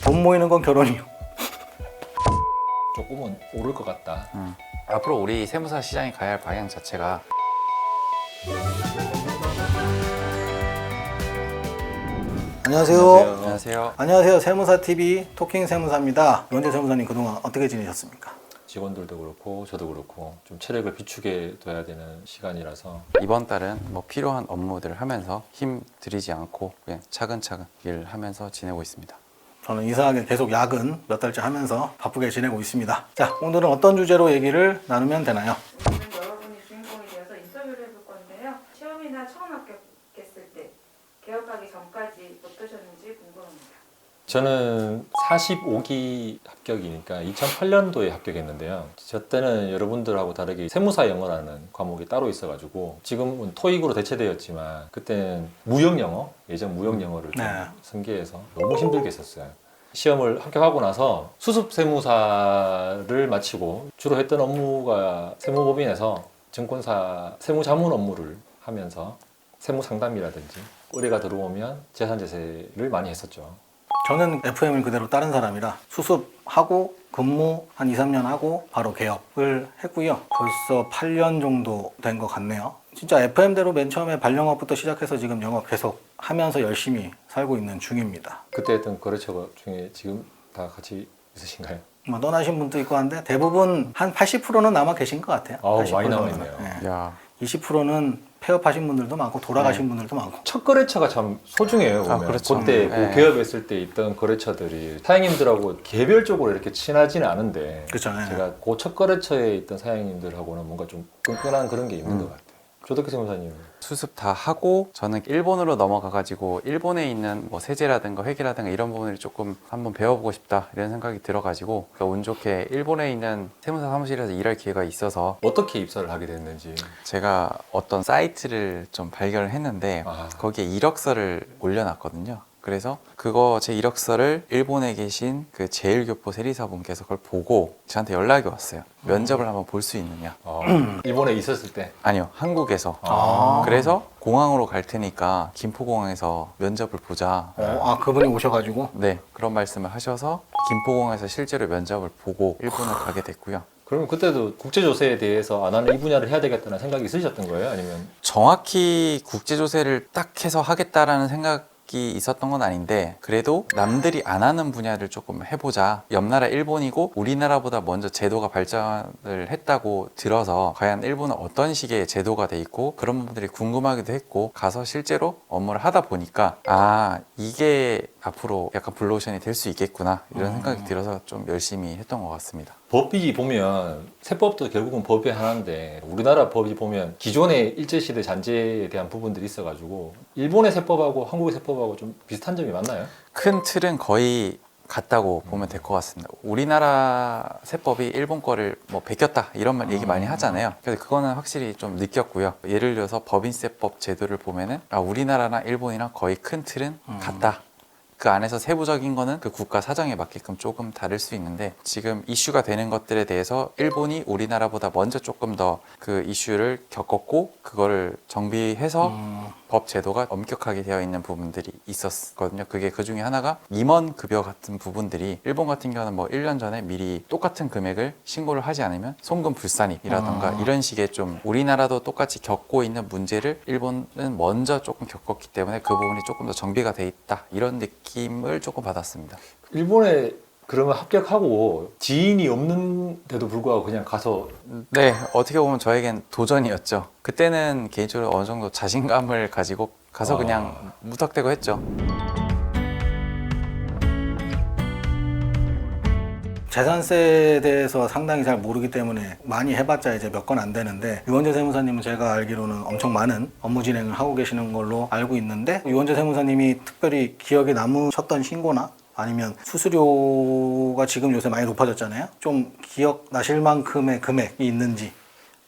돈 모이는 건 결혼이요. 조금은 오를 것 같다. 앞으로 우리 세무사 시장이 가야 할 방향 자체가 안녕하세요. 안녕하세요. 안녕하세요. 세무사TV 토킹 세무사입니다. 이원재 세무사님 그동안 어떻게 지내셨습니까? 직원들도 그렇고 저도 그렇고 좀 체력을 비축해 둬야 되는 시간이라서 이번 달은 뭐 필요한 업무들을 하면서 힘 들이지 않고 그냥 차근차근 일을 하면서 지내고 있습니다. 저는 이상하게 계속 야근 몇 달째 하면서 바쁘게 지내고 있습니다. 자, 오늘은 어떤 주제로 얘기를 나누면 되나요? 오늘은 여러분이 주인공이 되어서 인터뷰를 해볼 건데요. 시험이나 처음 합격했을 때 개업하기 전까지 어떠셨는지 궁금합니다. 저는 45기 합격이니까 2008년도에 합격했는데요. 저 때는 여러분들하고 다르게 세무사 영어라는 과목이 따로 있어가지고 지금은 토익으로 대체되었지만 그때는 무역 영어, 예전 무역 영어를 좀 네. 승계해서 너무 힘들게 했었어요. 시험을 합격하고 나서 수습 세무사를 마치고 주로 했던 업무가 세무법인에서 증권사 세무자문 업무를 하면서 세무 상담이라든지 의뢰가 들어오면 재산제세를 많이 했었죠. 저는 FM을 그대로 따른 사람이라 수습하고 근무 한 2, 3년 하고 바로 개업을 했고요. 벌써 8년 정도 된 것 같네요. 진짜 FM대로 맨 처음에 발영업부터 시작해서 지금 영업 계속 하면서 열심히 살고 있는 중입니다. 그때 했던 거래처 중에 지금 다 같이 있으신가요? 뭐 떠나신 분도 있고 한데 대부분 한 80%는 남아 계신 것 같아요. 아우, 80% 많이 정도는. 남아있네요. 네. 야, 20%는 폐업하신 분들도 많고 돌아가신 분들도 많고. 첫 거래처가 참 소중해요. 보면. 그렇죠. 그때 네. 그 개업했을 때 있던 거래처들이 사장님들하고 개별적으로 이렇게 친하지는 않은데 그렇죠. 네. 제가 그 첫 거래처에 있던 사장님들하고는 뭔가 좀 끈끈한 그런 게 있는 것 같아요. 조덕기 세무사님. 수습 다 하고 저는 일본으로 넘어가가지고 일본에 있는 뭐 세제라든가 회계라든가 이런 부분을 조금 한번 배워보고 싶다 이런 생각이 들어가지고 운 좋게 일본에 있는 세무사 사무실에서 일할 기회가 있어서 어떻게 입사를 하게 됐는지. 제가 어떤 사이트를 좀 발견을 했는데 아. 거기에 이력서를 올려놨거든요. 그래서 그거 제 이력서를 일본에 계신 그 제일교포 세리사분께서 그걸 보고 저한테 연락이 왔어요. 면접을 한번 볼 수 있느냐. 일본에 있었을 때. 아니요, 한국에서. 아. 그래서 공항으로 갈 테니까 김포공항에서 면접을 보자. 그분이 오셔가지고. 네, 그런 말씀을 하셔서 김포공항에서 실제로 면접을 보고 일본을 가게 됐고요. 그러면 그때도 국제조세에 대해서 나는 이 분야를 해야 되겠다는 생각이 있으셨던 거예요? 아니면? 정확히 국제조세를 딱 해서 하겠다라는 생각이 있었던 건 아닌데 그래도 남들이 안 하는 분야를 조금 해보자. 옆나라 일본이고 우리나라보다 먼저 제도가 발전을 했다고 들어서 과연 일본은 어떤 식의 제도가 돼 있고 그런 부분들이 궁금하기도 했고 가서 실제로 업무를 하다 보니까 이게 앞으로 약간 블루오션이 될 수 있겠구나 이런 생각이 들어서 좀 열심히 했던 것 같습니다. 법이 보면 세법도 결국은 법이 하나인데 우리나라 법이 보면 기존의 일제시대 잔재에 대한 부분들이 있어가지고 일본의 세법하고 한국의 세법하고 좀 비슷한 점이 맞나요? 큰 틀은 거의 같다고 보면 될 것 같습니다. 우리나라 세법이 일본 거를 뭐 베꼈다 이런 말 얘기 많이 하잖아요. 그래서 그거는 확실히 좀 느꼈고요. 예를 들어서 법인세법 제도를 보면은 우리나라랑 일본이랑 거의 큰 틀은 같다. 그 안에서 세부적인 거는 그 국가 사정에 맞게끔 조금 다를 수 있는데 지금 이슈가 되는 것들에 대해서 일본이 우리나라보다 먼저 조금 더 그 이슈를 겪었고 그거를 정비해서 법 제도가 엄격하게 되어 있는 부분들이 있었거든요. 그게 그 중에 하나가 임원 급여 같은 부분들이 일본 같은 경우는 뭐 1년 전에 미리 똑같은 금액을 신고를 하지 않으면 송금 불산입이라던가 이런 식의 좀 우리나라도 똑같이 겪고 있는 문제를 일본은 먼저 조금 겪었기 때문에 그 부분이 조금 더 정비가 돼 있다 이런 느낌을 조금 받았습니다. 일본에 그러면 합격하고 지인이 없는데도 불구하고 그냥 가서 네, 어떻게 보면 저에겐 도전이었죠. 그때는 개인적으로 어느 정도 자신감을 가지고 가서 그냥 무턱대고 했죠. 재산세에 대해서 상당히 잘 모르기 때문에 많이 해봤자 이제 몇 건 안 되는데 유원재 세무사님은 제가 알기로는 엄청 많은 업무 진행을 하고 계시는 걸로 알고 있는데 유원재 세무사님이 특별히 기억에 남으셨던 신고나 아니면 수수료가 지금 요새 많이 높아졌잖아요. 좀 기억나실 만큼의 금액이 있는지.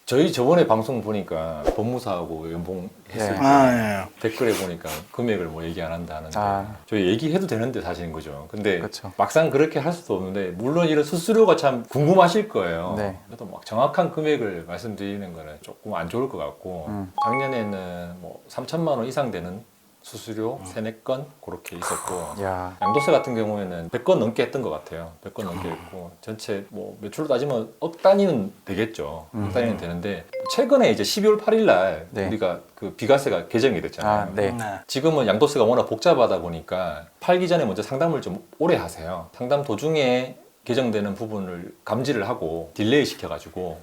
저희 저번에 방송 보니까 법무사하고 연봉 했을 네. 때 예. 댓글에 보니까 금액을 뭐 얘기 안 한다 하는데 아. 저희 얘기해도 되는데 사실인 거죠. 근데 그렇죠. 막상 그렇게 할 수도 없는데 물론 이런 수수료가 참 궁금하실 거예요. 네. 그래도 막 정확한 금액을 말씀드리는 거는 조금 안 좋을 것 같고 작년에는 뭐 3천만 원 이상 되는 수수료 3-4건 그렇게 있었고 야, 양도세 같은 경우에는 100건 넘게 했던 것 같아요. 100건 넘게 했고 전체 뭐 매출로 따지면 억 단위는 되겠죠. 억 단위는 되는데 최근에 이제 12월 8일 날 네. 우리가 그 비과세가 개정이 됐잖아요. 아, 네. 지금은 양도세가 워낙 복잡하다 보니까 팔기 전에 먼저 상담을 좀 오래 하세요. 상담 도중에 개정되는 부분을 감지를 하고 딜레이 시켜가지고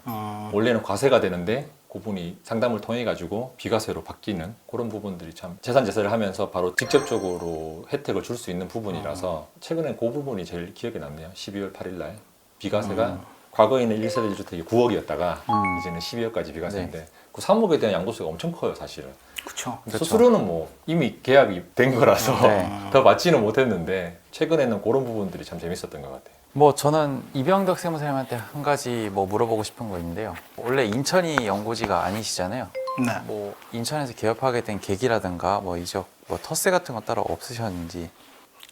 원래는 과세가 되는데 그분이 상담을 통해 가지고 비과세로 바뀌는 그런 부분들이 참 재산 제세를 하면서 바로 직접적으로 혜택을 줄 수 있는 부분이라서 최근에 그 부분이 제일 기억에 남네요. 12월 8일 날 비과세가 과거에는 1세대 1주택이 9억이었다가 이제는 12억까지 비과세인데 그 3억에 대한 양도세가 엄청 커요, 사실은. 그렇죠. 수수료는 뭐 이미 계약이 된 거라서 네. 더 받지는 못했는데 최근에는 그런 부분들이 참 재밌었던 것 같아요. 뭐 저는 이병덕 세무사님한테 한 가지 뭐 물어보고 싶은 거 있는데요. 원래 인천이 연고지가 아니시잖아요. 네. 뭐 인천에서 개업하게 된 계기라든가 뭐 이적 뭐 텃세 같은 거 따로 없으셨는지.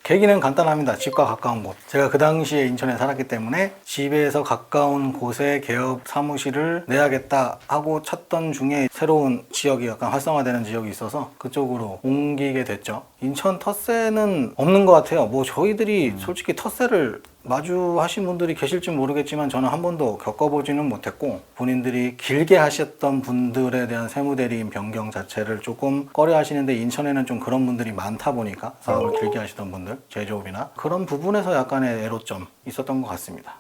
계기는 간단합니다. 집과 가까운 곳. 제가 그 당시에 인천에 살았기 때문에 집에서 가까운 곳에 개업 사무실을 내야겠다 하고 찾던 중에 새로운 지역이 약간 활성화되는 지역이 있어서 그쪽으로 옮기게 됐죠. 인천 텃세는 없는 것 같아요. 뭐 저희들이 솔직히 텃세를 마주하신 분들이 계실지 모르겠지만 저는 한 번도 겪어보지는 못했고 본인들이 길게 하셨던 분들에 대한 세무대리인 변경 자체를 조금 꺼려 하시는데 인천에는 좀 그런 분들이 많다 보니까 사업을 길게 하시던 분들, 제조업이나 그런 부분에서 약간의 애로점 있었던 것 같습니다.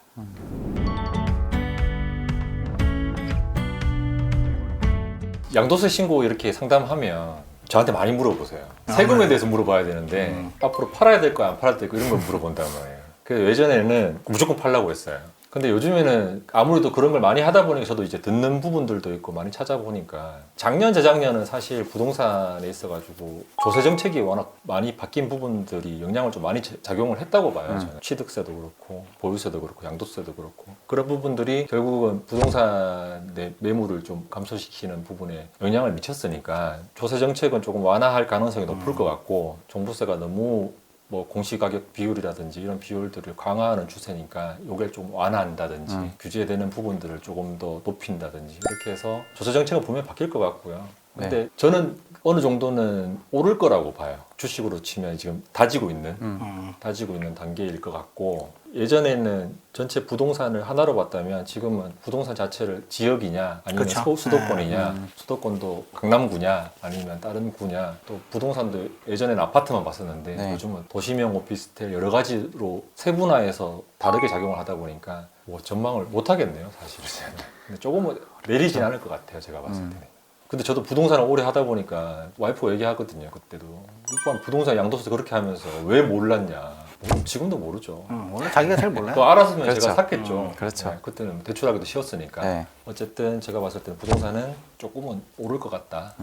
양도세 신고 이렇게 상담하면 저한테 많이 물어보세요. 세금에 네. 대해서 물어봐야 되는데 앞으로 팔아야 될 거 안 팔아야 될 거 이런 걸 물어본단 말이에요. 그래서 예전에는 무조건 팔라고 했어요. 근데 요즘에는 아무래도 그런 걸 많이 하다 보니까 저도 이제 듣는 부분들도 있고 많이 찾아보니까 작년, 재작년은 사실 부동산에 있어가지고 조세 정책이 워낙 많이 바뀐 부분들이 영향을 좀 많이 작용을 했다고 봐요. 저는. 취득세도 그렇고 보유세도 그렇고 양도세도 그렇고 그런 부분들이 결국은 부동산의 매물을 좀 감소시키는 부분에 영향을 미쳤으니까 조세 정책은 조금 완화할 가능성이 높을 것 같고 종부세가 너무 뭐 공시가격 비율이라든지 이런 비율들을 강화하는 추세니까 요걸 좀 완화한다든지 규제되는 부분들을 조금 더 높인다든지 이렇게 해서 조세 정책은 분명히 바뀔 것 같고요. 근데 저는 어느 정도는 오를 거라고 봐요. 주식으로 치면 지금 다지고 있는 단계일 것 같고 예전에는 전체 부동산을 하나로 봤다면 지금은 부동산 자체를 지역이냐 아니면 그쵸. 수도권이냐 수도권도 강남구냐 아니면 다른 구냐 또 부동산도 예전에는 아파트만 봤었는데 네. 요즘은 도시명 오피스텔 여러 가지로 세분화해서 다르게 작용을 하다 보니까 뭐 전망을 못 하겠네요 사실은. 근데 조금은 내리진 않을 것 같아요 제가 봤을 때는. 근데 저도 부동산을 오래 하다 보니까 와이프가 얘기하거든요 그때도 오빠 부동산 양도세 그렇게 하면서 왜 몰랐냐. 지금도 모르죠. 원래 자기가 잘 몰라요. 또 알았으면 그렇죠. 제가 샀겠죠. 그렇죠. 네, 그때는 대출하기도 쉬웠으니까. 네. 어쨌든 제가 봤을 때는 부동산은 조금은 오를 것 같다.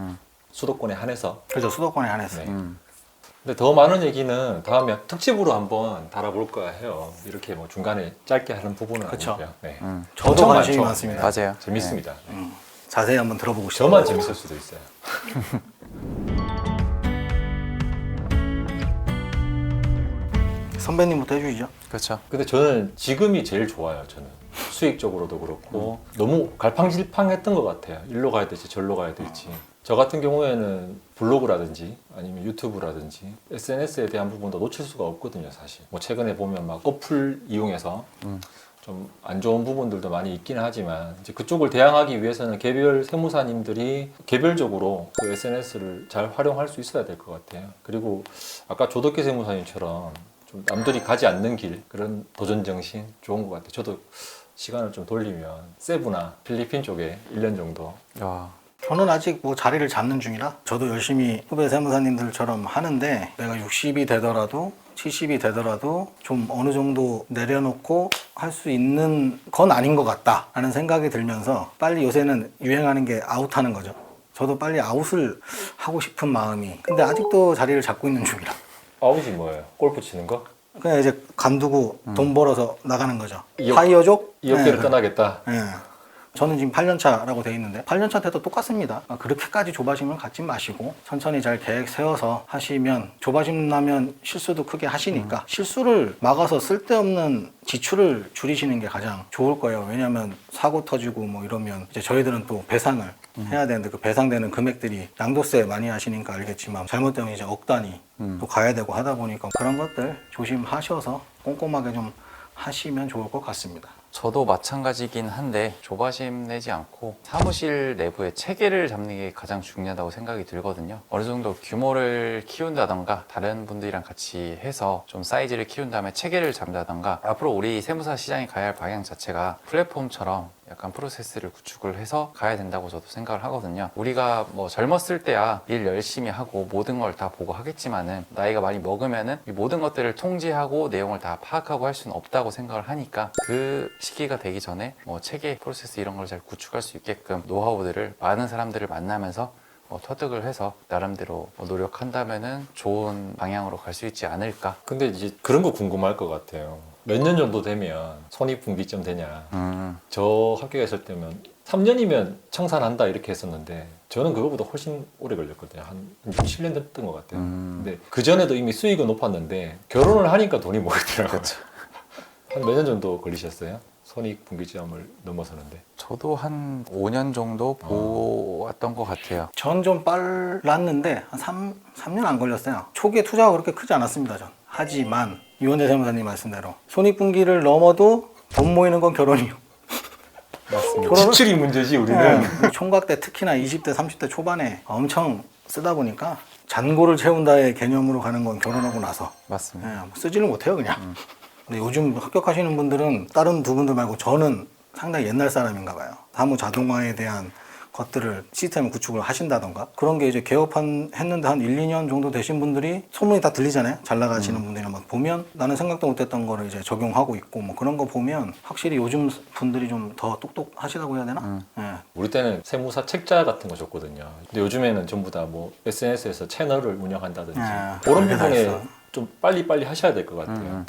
수도권에 한해서. 그죠. 수도권에 한해서. 네. 근데 더 많은 얘기는 다음에 특집으로 한번 달아볼까 해요. 이렇게 뭐 중간에 짧게 하는 부분은 그쵸. 아니고요. 네. 저도 엄청 관심이 많죠. 많습니다. 맞아요. 재밌습니다. 네. 자세히 한번 들어보고 싶어요. 저만 재밌을 수도 있어요. 선배님부터 해주시죠. 그렇죠. 근데 저는 지금이 제일 좋아요. 저는 수익적으로도 그렇고 너무 갈팡질팡했던 것 같아요. 일로 가야 될지 절로 가야 될지. 저 같은 경우에는 블로그라든지 아니면 유튜브라든지 SNS에 대한 부분도 놓칠 수가 없거든요, 사실. 뭐 최근에 보면 막 어플 이용해서 좀 안 좋은 부분들도 많이 있기는 하지만 이제 그쪽을 대항하기 위해서는 개별 세무사님들이 개별적으로 그 SNS를 잘 활용할 수 있어야 될 것 같아요. 그리고 아까 조덕기 세무사님처럼 좀 남들이 가지 않는 길 그런 도전 정신 좋은 것 같아요. 저도 시간을 좀 돌리면 세부나 필리핀 쪽에 1년 정도 야, 저는 아직 뭐 자리를 잡는 중이라 저도 열심히 후배 세무사님들처럼 하는데 내가 60이 되더라도 70이 되더라도 좀 어느 정도 내려놓고 할 수 있는 건 아닌 것 같다 라는 생각이 들면서 빨리 요새는 유행하는 게 아웃하는 거죠. 저도 빨리 아웃을 하고 싶은 마음이 근데 아직도 자리를 잡고 있는 중이라 아웃이 뭐예요? 골프 치는 거? 그냥 이제 관두고 돈 벌어서 나가는 거죠. 이억- 파이어족? 이 업계를 네. 떠나겠다. 예. 저는 지금 8년차라고 돼 있는데 8년차 때도 똑같습니다. 그렇게까지 조바심을 갖지 마시고 천천히 잘 계획 세워서 하시면, 조바심 나면 실수도 크게 하시니까 실수를 막아서 쓸데없는 지출을 줄이시는 게 가장 좋을 거예요. 왜냐하면 사고 터지고 뭐 이러면 이제 저희들은 또 배상을 해야 되는데 그 배상되는 금액들이 양도세 많이 하시니까 알겠지만 잘못되면 이제 억 단위 또 가야 되고 하다 보니까 그런 것들 조심하셔서 꼼꼼하게 좀 하시면 좋을 것 같습니다. 저도 마찬가지긴 한데 조바심 내지 않고 사무실 내부의 체계를 잡는 게 가장 중요하다고 생각이 들거든요. 어느 정도 규모를 키운다던가 다른 분들이랑 같이 해서 좀 사이즈를 키운 다음에 체계를 잡는다던가, 앞으로 우리 세무사 시장이 가야 할 방향 자체가 플랫폼처럼 약간 프로세스를 구축을 해서 가야 된다고 저도 생각을 하거든요. 우리가 뭐 젊었을 때야 일 열심히 하고 모든 걸 다 보고 하겠지만은 나이가 많이 먹으면은 이 모든 것들을 통제하고 내용을 다 파악하고 할 수는 없다고 생각을 하니까 그 시기가 되기 전에 뭐 체계, 프로세스 이런 걸 잘 구축할 수 있게끔 노하우들을 많은 사람들을 만나면서 터득을 해서 나름대로 노력한다면은 좋은 방향으로 갈 수 있지 않을까. 근데 이제 그런 거 궁금할 것 같아요. 몇 년 정도 되면 손익분기점 되냐. 저 학교에 있을 때면 3년이면 청산한다 이렇게 했었는데 저는 그거보다 훨씬 오래 걸렸거든요. 한 7년 됐던 것 같아요. 근데 그전에도 이미 수익은 높았는데 결혼을 하니까 돈이 모이더라고요. 한 몇 년 정도 걸리셨어요? 손익분기점을 넘어서는데. 저도 한 5년 정도 보았던 것 같아요. 전 좀 빨랐는데 한 3년 안 걸렸어요. 초기에 투자가 그렇게 크지 않았습니다, 전. 하지만 이원재 세무사님 말씀대로 손익분기를 넘어도 돈 모이는 건 결혼이요. 맞습니다. 지출이 문제지 우리는. 네. 총각 때 특히나 20대, 30대 초반에 엄청 쓰다 보니까 잔고를 채운다의 개념으로 가는 건 결혼하고 나서 맞습니다. 쓰지를 못해요, 그냥. 근데 요즘 합격하시는 분들은 다른 두 분들 말고 저는 상당히 옛날 사람인가 봐요. 사무 자동화에 대한 것들을 시스템 구축을 하신다던가 그런 게 이제 했는데 한 1, 2년 정도 되신 분들이 소문이 다 들리잖아요. 잘 나가시는 분들이나 막 보면 나는 생각도 못했던 거를 이제 적용하고 있고 뭐 그런 거 보면 확실히 요즘 분들이 좀 더 똑똑하시다고 해야 되나? 예. 우리 때는 세무사 책자 같은 거 줬거든요. 근데 요즘에는 전부 다 뭐 SNS에서 채널을 운영한다든지 그런 그게 다 부분에 있어. 좀 빨리빨리 하셔야 될 것 같아요.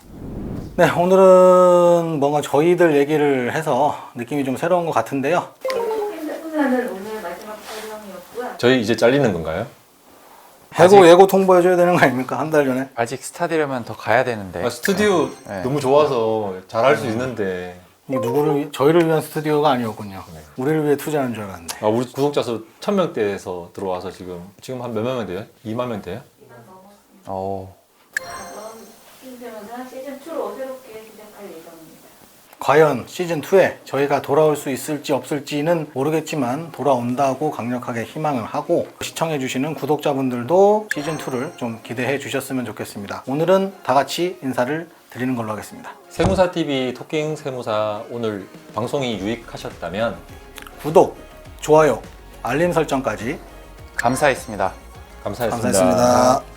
네, 오늘은 뭔가 저희들 얘기를 해서 느낌이 좀 새로운 것 같은데요. 세무사는 오늘 마지막 촬영이었고요. 저희 이제 잘리는 건가요? 예고 통보해줘야 되는 거 아닙니까? 한 달 전에. 아직 스타디려면 더 가야 되는데. 스튜디오 네. 너무 좋아서 잘할 수 있는데. 이게 저희를 위한 스튜디오가 아니었군요. 네. 우리를 위해 투자하는 줄 알았는데. 우리 구독자 수 1000명대에서 들어와서 지금 한 몇만 명 돼요? 2만 명 돼요? 이만 넘었습니다. 어, 다음 시즌 시즌 2로 새롭게 시작할 예정입니다. 과연 시즌2에 저희가 돌아올 수 있을지 없을지는 모르겠지만 돌아온다고 강력하게 희망을 하고 시청해주시는 구독자분들도 시즌2를 좀 기대해 주셨으면 좋겠습니다. 오늘은 다 같이 인사를 드리는 걸로 하겠습니다. 세무사TV 토킹 세무사 오늘 방송이 유익하셨다면 구독, 좋아요, 알림 설정까지 감사했습니다. 감사했습니다. 감사했습니다.